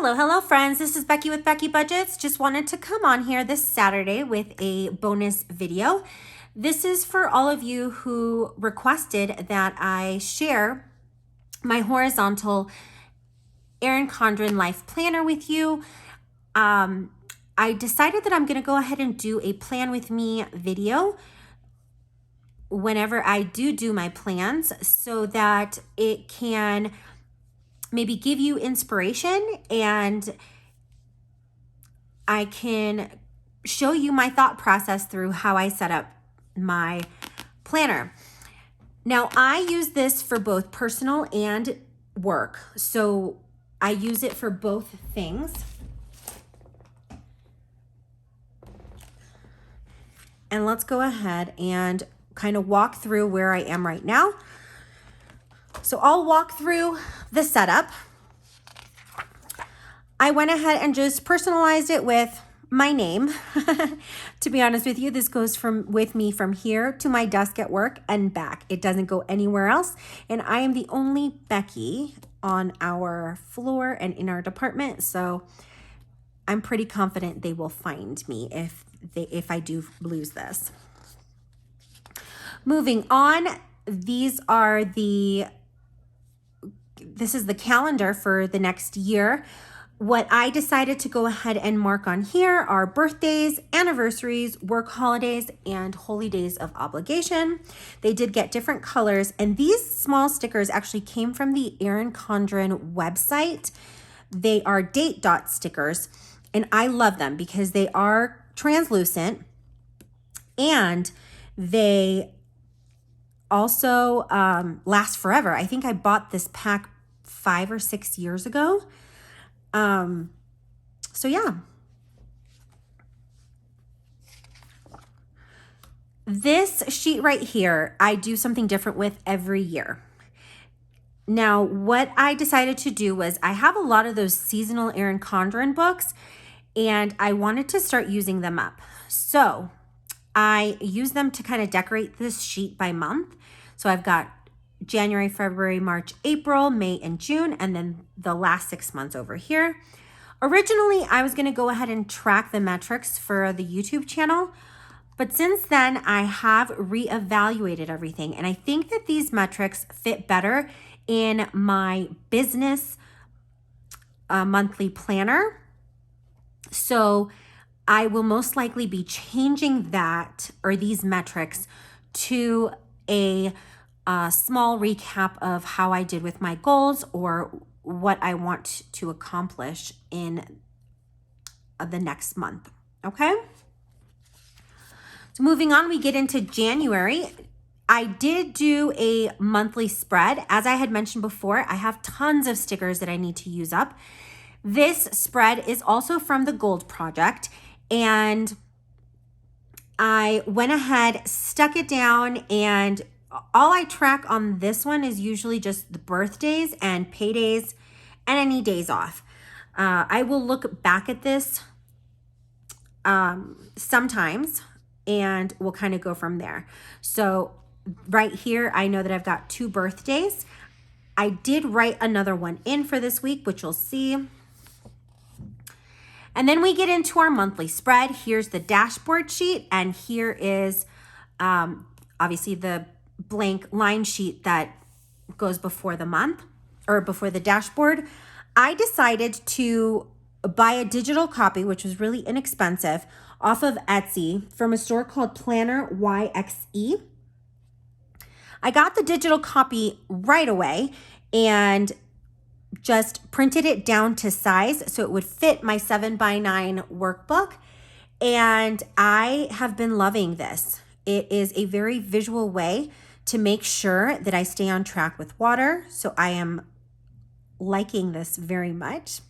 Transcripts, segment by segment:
Hello friends, this is Becky with Becky Budgets. Just wanted to come on here this Saturday with a bonus video. This is for all of you who requested that I share my horizontal Erin Condren life planner with you. I decided that I'm gonna go ahead and do a plan with me video whenever I do my plans so that it can maybe give you inspiration and I can show you my thought process through how I set up my planner. Now, I use this for both personal and work. So I use it for both things. And let's go ahead and kind of walk through where I am right now. So I'll walk through the setup. I went ahead and just personalized it with my name. To be honest with you, this goes with me from here to my desk at work and back. It doesn't go anywhere else. And I am the only Becky on our floor and in our department. So I'm pretty confident they will find me if I do lose this. Moving on, this is the calendar for the next year. What I decided to go ahead and mark on here are birthdays, anniversaries, work holidays, and holy days of obligation. They did get different colors, and these small stickers actually came from the Erin Condren website. They are date dot stickers, and I love them because they are translucent, and they also last forever. I think I bought this pack 5 or 6 years ago. So yeah. This sheet right here, I do something different with every year. Now, what I decided to do was I have a lot of those seasonal Erin Condren books, and I wanted to start using them up. So I use them to kind of decorate this sheet by month. So I've got January, February, March, April, May, and June, and then the last 6 months over here. Originally, I was gonna go ahead and track the metrics for the YouTube channel, but since then I have reevaluated everything, and I think that these metrics fit better in my business monthly planner. So I will most likely be changing that or these metrics to a small recap of how I did with my goals or what I want to accomplish in the next month. Okay. So moving on, we get into January. I did do a monthly spread. As I had mentioned before, I have tons of stickers that I need to use up. This spread is also from the Gold Project, and I went ahead, stuck it down, and all I track on this one is usually just the birthdays and paydays and any days off. I will look back at this sometimes and we'll kind of go from there. So right here, I know that I've got 2 birthdays. I did write another one in for this week, which you'll see. And then we get into our monthly spread. Here's the dashboard sheet, and here is obviously the blank line sheet that goes before the month or before the dashboard. I decided to buy a digital copy, which was really inexpensive, off of Etsy from a store called Planner YXE. I got the digital copy right away and just printed it down to size so it would fit my 7x9 workbook. And I have been loving this. It is a very visual way to make sure that I stay on track with water. So I am liking this very much.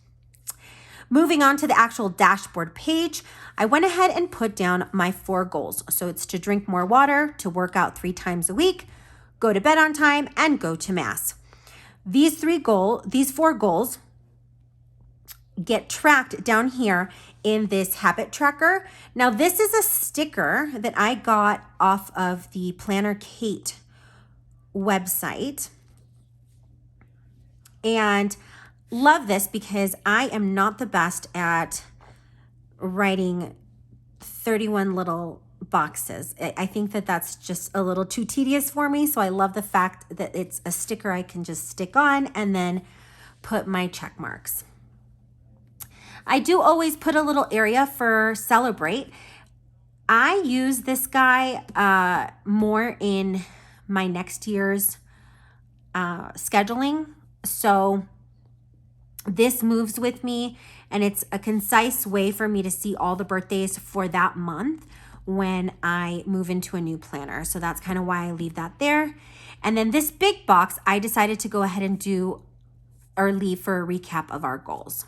Moving on to the actual dashboard page, I went ahead and put down my 4 goals. So it's to drink more water, to work out 3 times a week, go to bed on time, and go to mass. These 4 goals get tracked down here in this habit tracker. Now, this is a sticker that I got off of the Planner Kate website. And love this because I am not the best at writing 31 little boxes. I think that that's just a little too tedious for me. So I love the fact that it's a sticker I can just stick on and then put my check marks. I do always put a little area for celebrate. I use this guy more in my next year's scheduling. So this moves with me, and it's a concise way for me to see all the birthdays for that month when I move into a new planner. So that's kind of why I leave that there. And then this big box, I decided to go ahead and do or leave for a recap of our goals.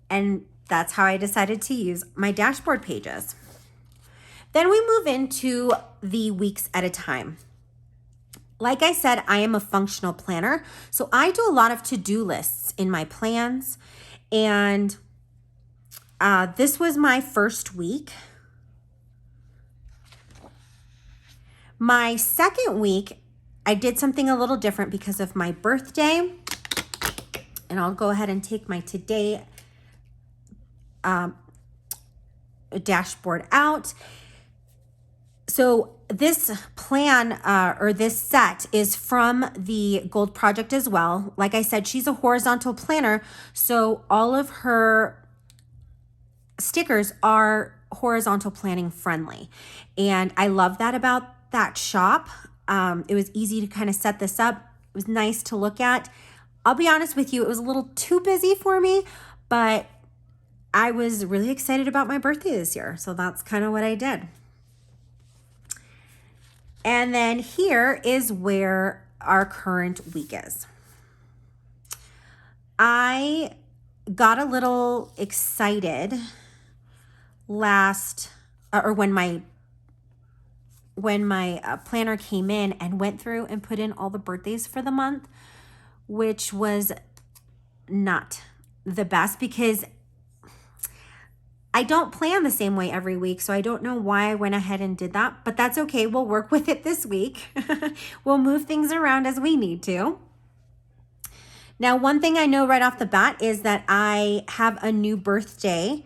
And that's how I decided to use my dashboard pages. Then we move into the weeks at a time. Like I said, I am a functional planner, so I do a lot of to-do lists in my plans. And this was my first week. My second week, I did something a little different because of my birthday. And I'll go ahead and take my today dashboard out. So this plan or this set is from the Gold Project as well. Like I said, she's a horizontal planner, so all of her stickers are horizontal planning friendly. And I love that about that shop. It was easy to kind of set this up. It was nice to look at. I'll be honest with you, it was a little too busy for me, but I was really excited about my birthday this year. So that's kind of what I did. And then here is where our current week is. I got a little excited when my planner came in and went through and put in all the birthdays for the month, which was not the best because I don't plan the same way every week, so I don't know why I went ahead and did that, but that's okay. We'll work with it this week. We'll move things around as we need to. Now, one thing I know right off the bat is that I have a new birthday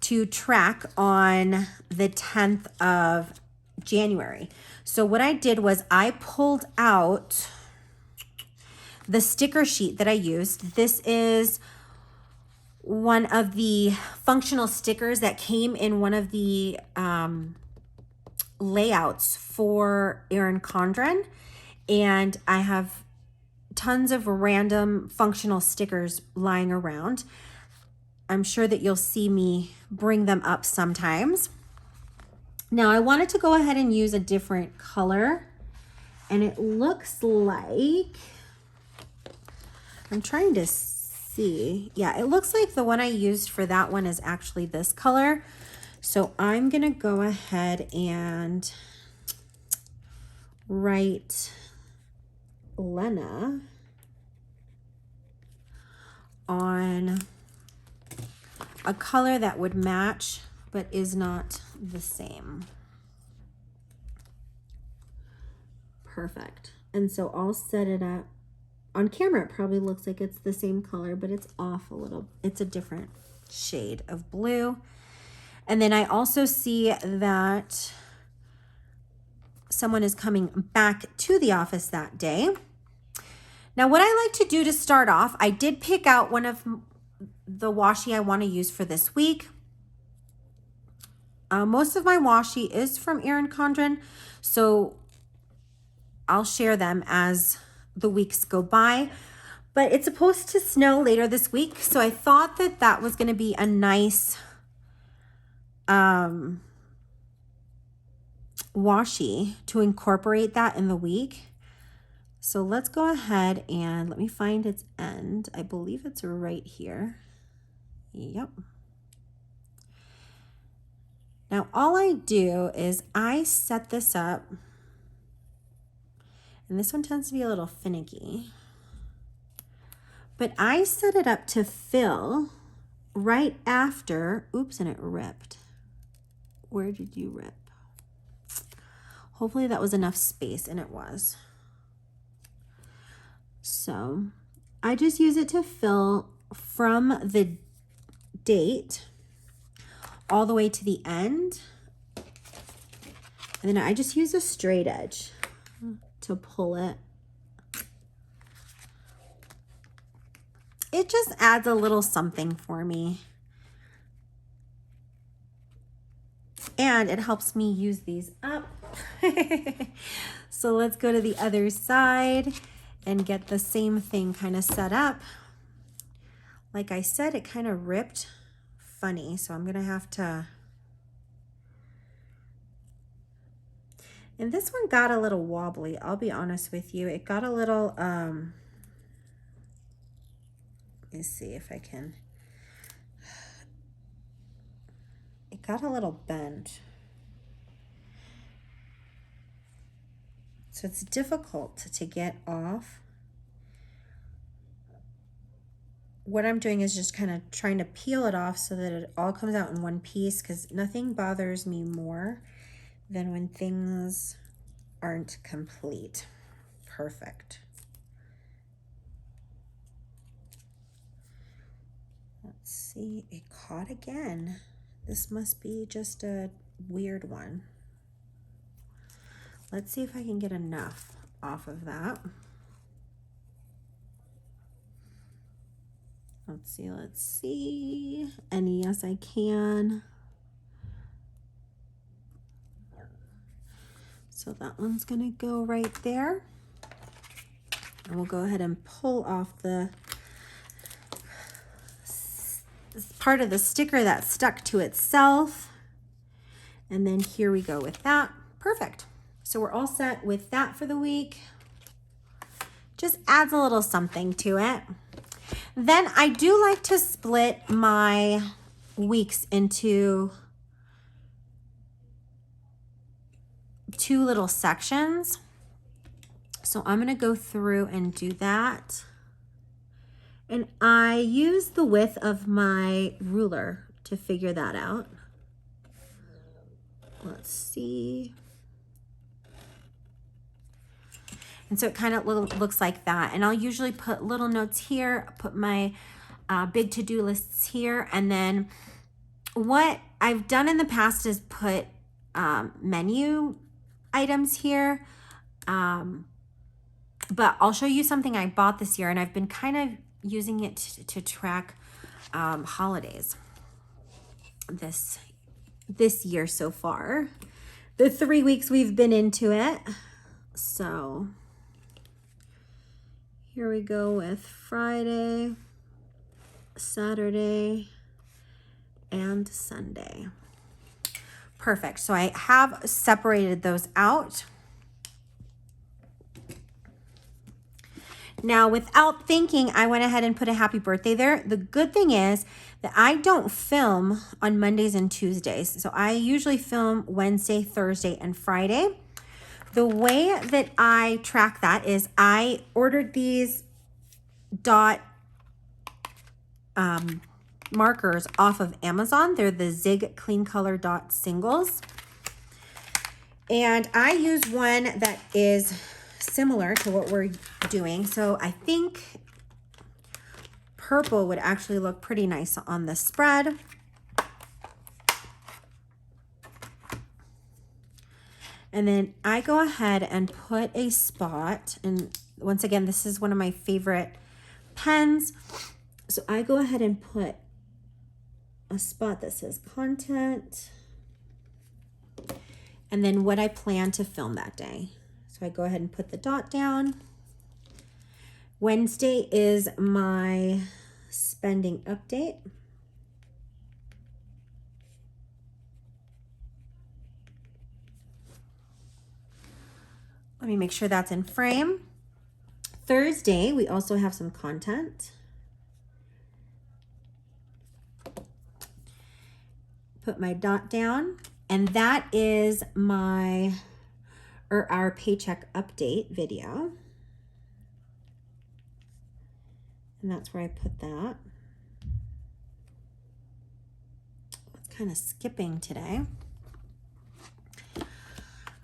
to track on the 10th of January. So what I did was I pulled out the sticker sheet that I used. This is one of the functional stickers that came in one of the layouts for Erin Condren. And I have tons of random functional stickers lying around. I'm sure that you'll see me bring them up sometimes. Now I wanted to go ahead and use a different color, and it looks like, I'm trying to see. Yeah, it looks like the one I used for that one is actually this color. So I'm gonna go ahead and write Lena on a color that would match but is not the same. Perfect. And so I'll set it up. On camera, it probably looks like it's the same color, but it's off a little. It's a different shade of blue. And then I also see that someone is coming back to the office that day. Now, what I like to do to start off, I did pick out one of the washi I want to use for this week. Most of my washi is from Erin Condren, so I'll share them as the weeks go by, but it's supposed to snow later this week, so I thought that that was going to be a nice washi to incorporate that in the week. So let's go ahead and let me find its end. I believe it's right here. Yep. Now all I do is I set this up. And this one tends to be a little finicky. But I set it up to fill right after, oops, and it ripped. Where did you rip? Hopefully that was enough space, and it was. So I just use it to fill from the date all the way to the end. And then I just use a straight edge to pull it. It just adds a little something for me. And it helps me use these up. So let's go to the other side and get the same thing kind of set up. Like I said, it kind of ripped funny, so I'm gonna have to. And this one got a little wobbly, I'll be honest with you. It got a little, let's see if I can. It got a little bent. So it's difficult to get off. What I'm doing is just kind of trying to peel it off so that it all comes out in one piece, because nothing bothers me more than when things aren't complete. Perfect. Let's see, it caught again. This must be just a weird one. Let's see if I can get enough off of that. Let's see. And yes, I can. So that one's gonna go right there. And we'll go ahead and pull off the part of the sticker that stuck to itself. And then here we go with that. Perfect. So we're all set with that for the week. Just adds a little something to it. Then I do like to split my weeks into two little sections. So I'm gonna go through and do that. And I use the width of my ruler to figure that out. Let's see. And so it kind of looks like that. And I'll usually put little notes here, put my big to-do lists here. And then what I've done in the past is put menu items here. But I'll show you something I bought this year, and I've been kind of using it to track holidays this year so far. The 3 weeks we've been into it. So here we go with Friday, Saturday, and Sunday. Perfect. So I have separated those out. Now, without thinking, I went ahead and put a happy birthday there. The good thing is that I don't film on Mondays and Tuesdays. So I usually film Wednesday, Thursday, and Friday. The way that I track that is I ordered these dot markers off of Amazon. They're the Zig Clean Color dot singles. And I use one that is similar to what we're doing. So I think purple would actually look pretty nice on the spread. And then I go ahead and put a spot, and once again, this is one of my favorite pens. So I go ahead and put a spot that says content, and then what I plan to film that day. So I go ahead and put the dot down. Wednesday is my spending update. Let me make sure that's in frame. Thursday, we also have some content. Put my dot down, and that is our paycheck update video. And that's where I put that. It's kind of skipping today.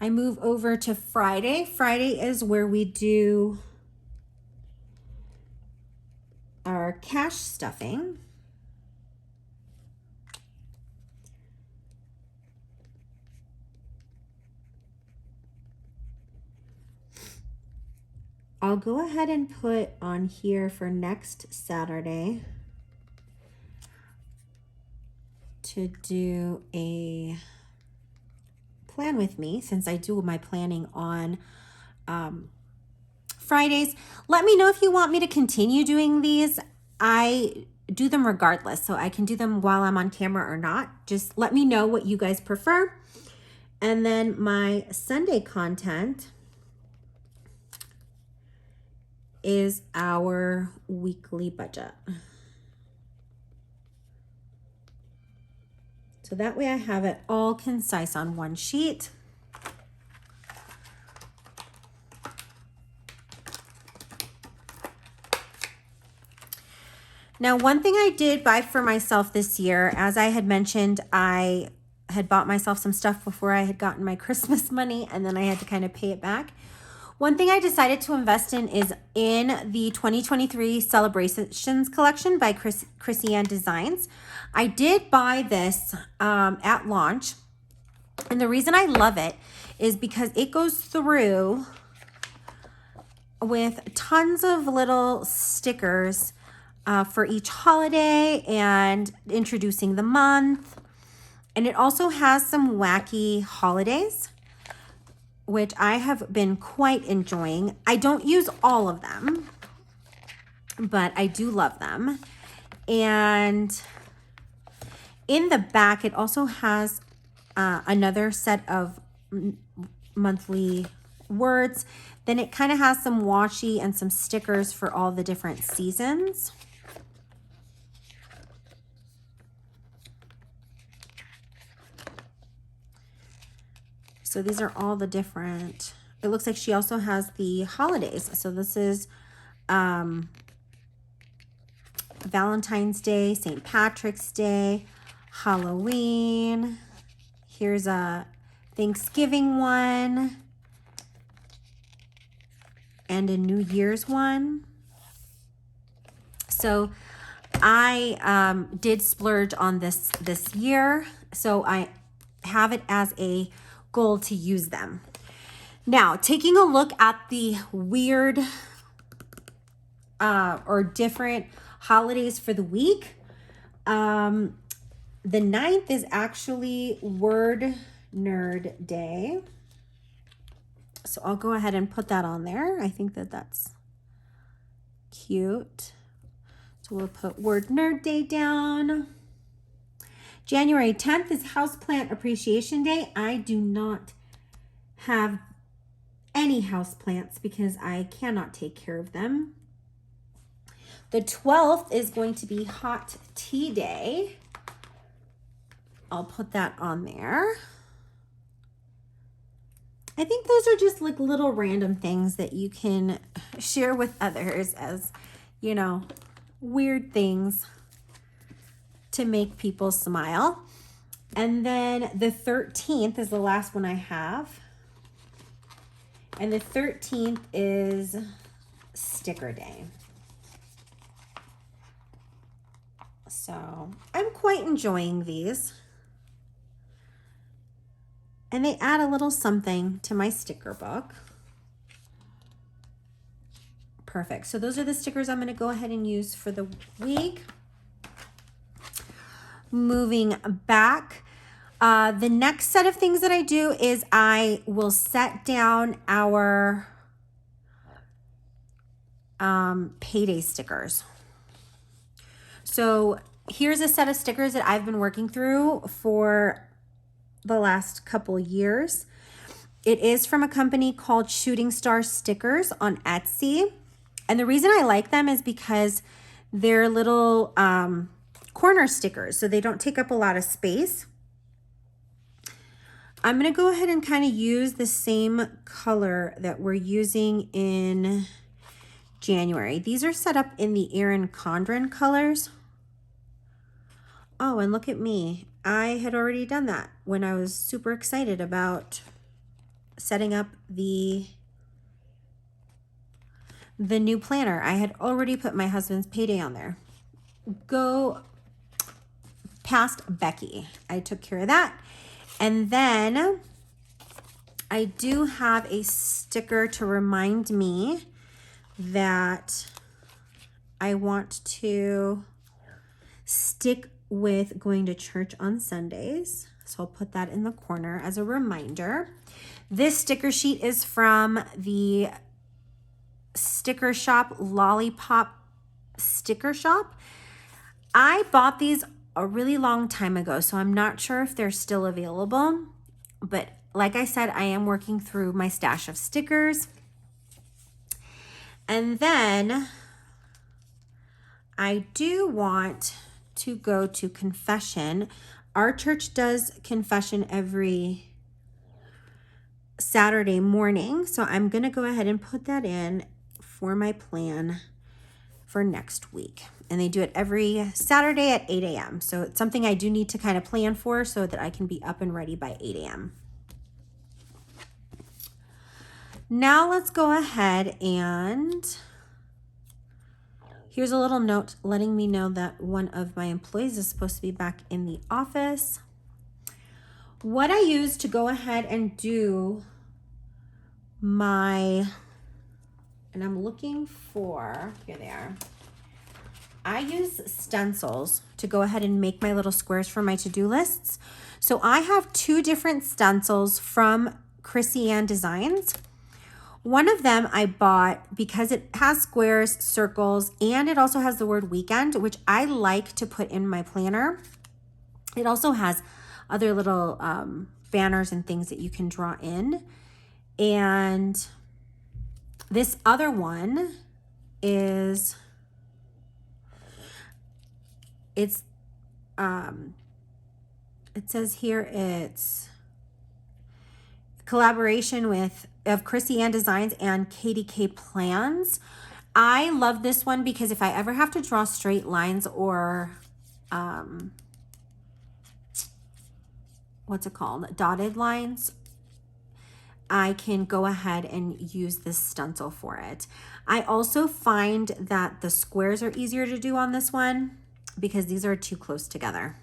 I move over to Friday. Friday is where we do stuffing. I'll go ahead and put on here for next Saturday to do a plan with me, since I do my planning on Fridays. Let me know if you want me to continue doing these. I do them regardless, so I can do them while I'm on camera or not. Just let me know what you guys prefer. And then my Sunday content is our weekly budget. So that way I have it all concise on one sheet. Now, one thing I did buy for myself this year, as I had mentioned, I had bought myself some stuff before I had gotten my Christmas money, and then I had to kind of pay it back. One thing I decided to invest in is in the 2023 Celebrations collection by Chrissy Ann Designs. I did buy this at launch, and the reason I love it is because it goes through with tons of little stickers for each holiday and introducing the month. And it also has some wacky holidays, which I have been quite enjoying. I don't use all of them, but I do love them. And in the back, it also has another set of monthly words. Then it kind of has some washi and some stickers for all the different seasons. So these are all the different, it looks like she also has the holidays. So this is Valentine's Day, St. Patrick's Day, Halloween. Here's a Thanksgiving one and a New Year's one. So I did splurge on this year. So I have it as a goal to use them. Now, taking a look at the weird or different holidays for the week. The 9th is actually Word Nerd Day. So I'll go ahead and put that on there. I think that that's cute. So we'll put Word Nerd Day down. January 10th is Houseplant Appreciation Day. I do not have any houseplants because I cannot take care of them. The 12th is going to be Hot Tea Day. I'll put that on there. I think those are just like little random things that you can share with others as, you know, weird things to make people smile. And then the 13th is the last one I have. And the 13th is Sticker Day. So I'm quite enjoying these. And they add a little something to my sticker book. Perfect. So those are the stickers I'm going to go ahead and use for the week. Moving back, the next set of things that I do is I will set down our payday stickers. So here's a set of stickers that I've been working through for the last couple years. It is from a company called Shooting Star Stickers on Etsy. And the reason I like them is because they're little corner stickers, so they don't take up a lot of space. I'm going to go ahead and kind of use the same color that we're using in January. These are set up in the Erin Condren colors. Oh, and look at me. I had already done that when I was super excited about setting up the new planner. I had already put my husband's payday on there. go past Becky. I took care of that. And then I do have a sticker to remind me that I want to stick with going to church on Sundays. So I'll put that in the corner as a reminder. This sticker sheet is from the sticker shop, Lollipop Sticker Shop. I bought these a really long time ago, so I'm not sure if they're still available. But like I said, I am working through my stash of stickers. And then I do want to go to confession. Our church does confession every Saturday morning, so I'm going to go ahead and put that in for my plan for next week. And they do it every Saturday at 8 a.m. So it's something I do need to kind of plan for so that I can be up and ready by 8 a.m. Now let's go ahead and here's a little note letting me know that one of my employees is supposed to be back in the office. What I use to go ahead and do my, and I'm looking for, here they are. I use stencils to go ahead and make my little squares for my to-do lists. So I have two different stencils from Chrissy Ann Designs. One of them I bought because it has squares, circles, and it also has the word weekend, which I like to put in my planner. It also has other little banners and things that you can draw in. And this other one is, it says here it's collaboration of Chrissy Ann Designs and KDK Plans. I love this one because if I ever have to draw straight lines or what's it called? Dotted lines, I can go ahead and use this stencil for it. I also find that the squares are easier to do on this one because these are too close together.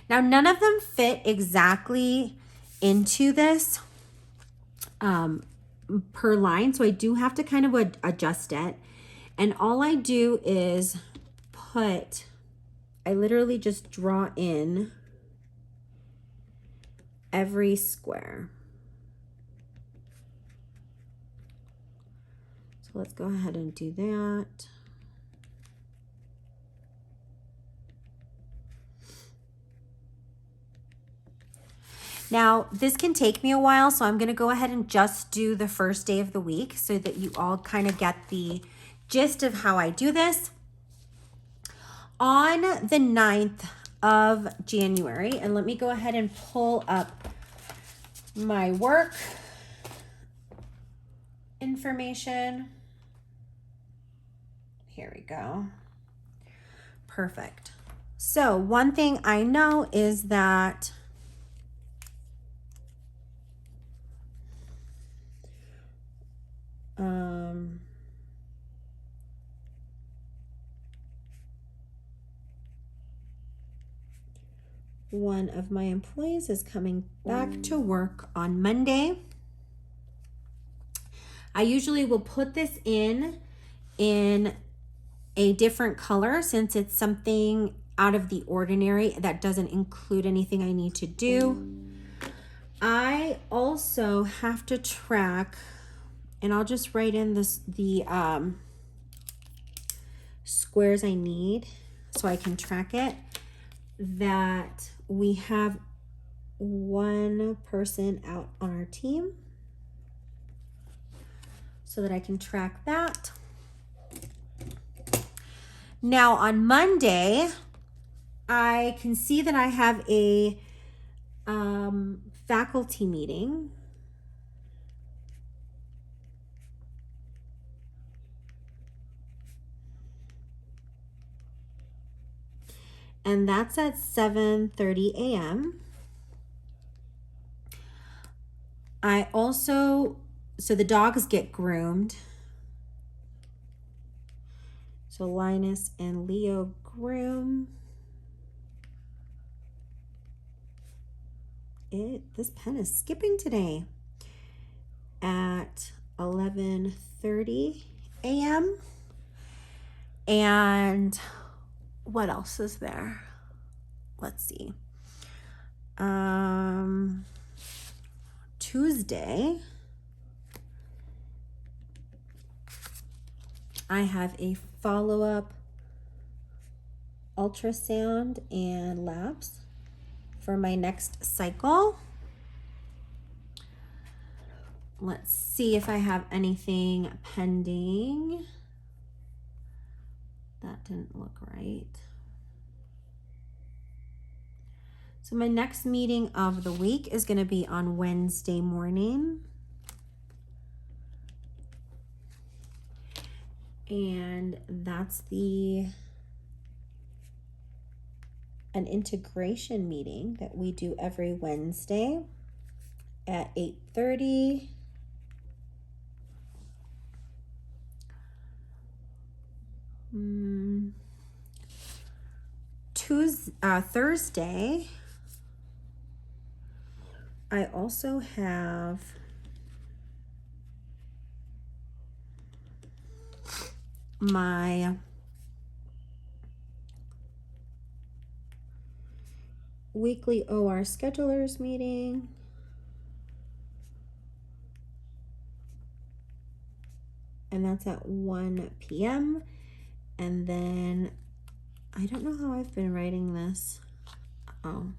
Now, none of them fit exactly into this per line, so I do have to kind of adjust it. And all I do is I literally just draw in every square. So let's go ahead and do that. Now, this can take me a while, so I'm going to go ahead and just do the first day of the week so that you all kind of get the gist of how I do this. On the 9th of January, and let me go ahead and pull up my work information. Here we go. Perfect. So one thing I know is that one of my employees is coming back to work on Monday. I usually will put this in a different color since it's something out of the ordinary that doesn't include anything I need to do. I also have to track, and I'll just write in the squares I need so I can track it, that we have one person out on our team so that I can track that. Now on Monday, I can see that I have a faculty meeting. And that's at 7:30 a.m. I also, so the dogs get groomed. So Linus and Leo room. This pen is skipping today. At 11:30 a.m. And what else is there? Let's see. Tuesday, I have a follow-up ultrasound and labs for my next cycle. Let's see if I have anything pending. That didn't look right. So my next meeting of the week is going to be on Wednesday morning. And that's an integration meeting that we do every Wednesday at 8:30. Thursday, I also have my weekly OR schedulers meeting. And that's at 1 p.m. And then I don't know how I've been writing this. And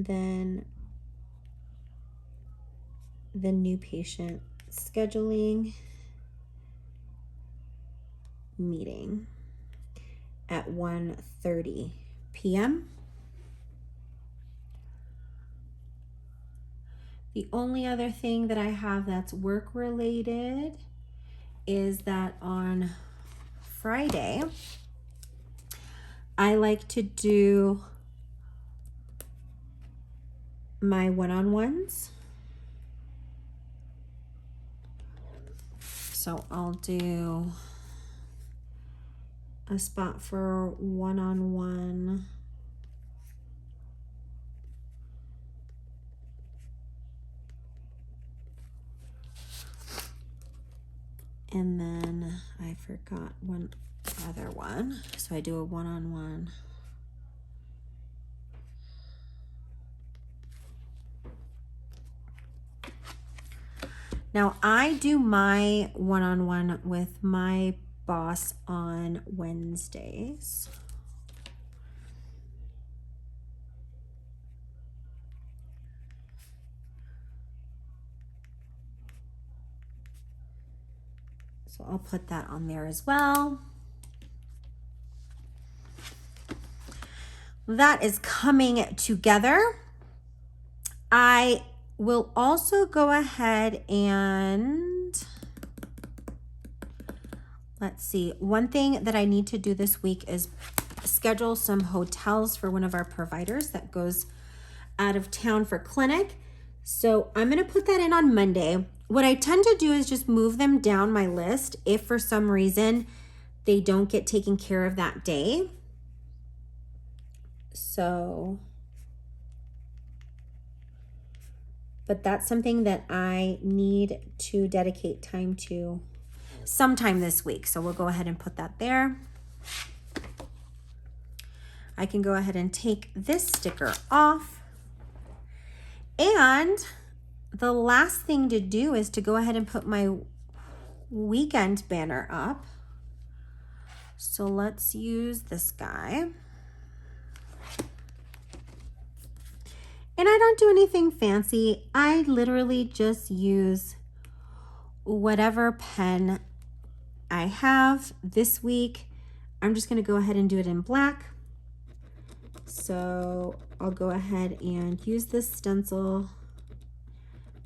then the new patient scheduling meeting at 1:30 p.m. The only other thing that I have that's work related is that on Friday, I like to do my one-on-ones. So I'll do a spot for one-on-one. And then I forgot one other one. So I do a one-on-one. Now I do my one-on-one with my boss on Wednesdays. So I'll put that on there as well. That is coming together. I will also go ahead and let's see. One thing that I need to do this week is schedule some hotels for one of our providers that goes out of town for clinic. So I'm going to put that in on Monday. What I tend to do is just move them down my list if for some reason they don't get taken care of that day. So, but that's something that I need to dedicate time to sometime this week. So we'll go ahead and put that there. I can go ahead and take this sticker off. And the last thing to do is to go ahead and put my weekend banner up. So let's use this guy. And I don't do anything fancy. I literally just use whatever pen I have this week. I'm just going to go ahead and do it in black. So I'll go ahead and use this stencil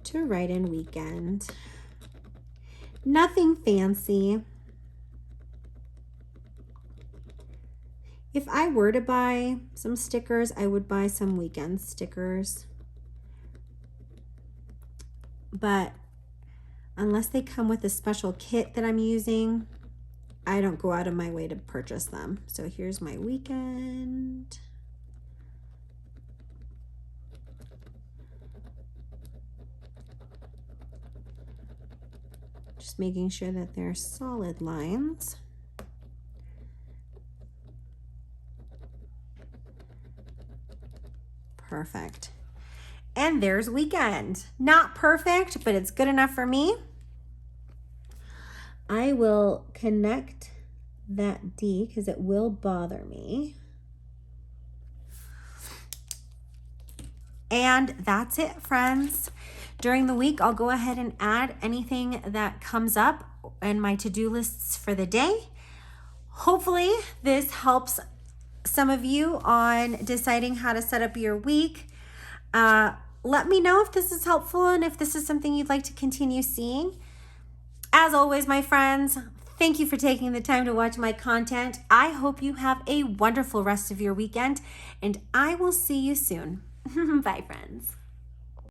to write in weekend. Nothing fancy. If I were to buy some stickers, I would buy some weekend stickers. But unless they come with a special kit that I'm using, I don't go out of my way to purchase them. So here's my weekend. Just making sure that they're solid lines. Perfect. And there's weekend. Not perfect, but it's good enough for me. I will connect that D because it will bother me. And that's it, friends. During the week, I'll go ahead and add anything that comes up in my to-do lists for the day. Hopefully this helps some of you on deciding how to set up your week. Let me know if this is helpful and if this is something you'd like to continue seeing. As always, my friends, thank you for taking the time to watch my content. I hope you have a wonderful rest of your weekend, and I will see you soon. Bye, friends.